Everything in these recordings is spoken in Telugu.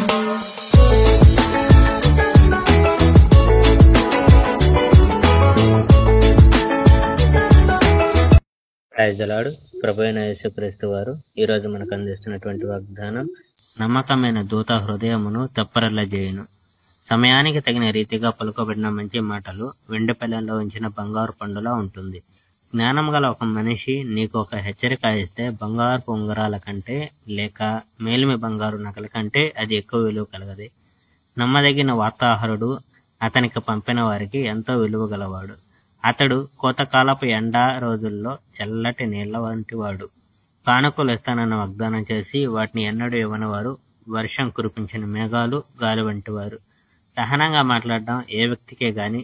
Praise the lord. ప్రభువైన యేసుక్రీస్తు వారు ఈరోజు మనకు అందిస్తున్నటువంటి వాగ్దానం, నమ్మకమైన దూత హృదయమును తెప్పరిల్లజేయును. సమయానికి తగిన రీతిగా పలుకబడిన మంచి మాటలు వెండి పళ్ళెంలో ఉంచిన బంగారు పండులా ఉంటుంది. జ్ఞానం గల ఒక మనిషి నీకు ఒక హెచ్చరిక ఇస్తే బంగారు ఉంగరాల కంటే లేక మేలిమి బంగారు నగల కంటే అది ఎక్కువ విలువ కలగదు. నమ్మదగిన వార్తాహరుడు అతనికి పంపిన వారికి ఎంతో విలువ గలవాడు. అతడు కోతకాలపు ఎండా రోజుల్లో చల్లటి నీళ్ల వంటి వాడు. కానుకలు ఇస్తానన్న వాగ్దానం చేసి వాటిని ఎన్నడూ ఇవ్వని వారు వర్షం కురిపించిన మేఘాలు, గాలి వంటి వారు. సహనంగా మాట్లాడడం ఏ వ్యక్తికే గాని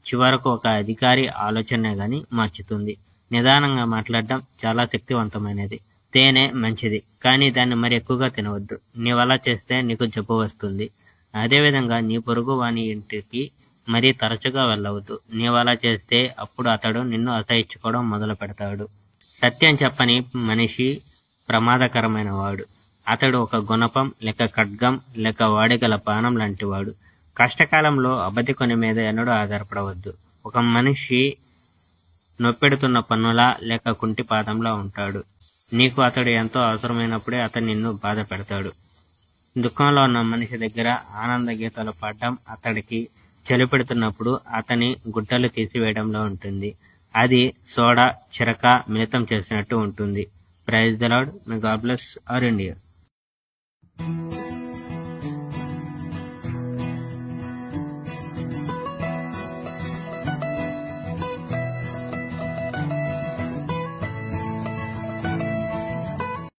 చివరకు ఒక అధికారి ఆలోచనే గాని మార్చుతుంది. నిదానంగా మాట్లాడడం చాలా శక్తివంతమైనది. తేనె మంచిది, కానీ దాన్ని మరి ఎక్కువగా తినవద్దు. నీవలా చేస్తే నీకు జబ్బు వస్తుంది. అదేవిధంగా నీ పొరుగు వాని ఇంటికి మరీ తరచుగా వెళ్ళవద్దు. నీవలా చేస్తే అప్పుడు అతడు నిన్ను అసహించుకోవడం మొదలు పెడతాడు. సత్యం చెప్పని మనిషి ప్రమాదకరమైన వాడు. అతడు ఒక గుణపం లేక ఖడ్గం లేక వాడిగల బాణం లాంటి వాడు. కష్టకాలంలో అబద్ధికుని మీద ఎన్నడూ ఆధారపడవద్దు. ఒక మనిషి నొప్పెడుతున్న పన్నులా లేక కుంటి పాదంలా ఉంటాడు. నీకు అతడు ఎంతో అవసరమైనప్పుడే అతడు నిన్ను బాధ పెడతాడు. దుఃఖంలో ఉన్న మనిషి దగ్గర ఆనంద గీతాలు పాడడం అతడికి చలి పెడుతున్నప్పుడు అతని గుడ్డలు తీసివేయడంలో ఉంటుంది. అది సోడా, చిరక మిళితం చేసినట్టు ఉంటుంది. Praise the Lord. May God bless our India.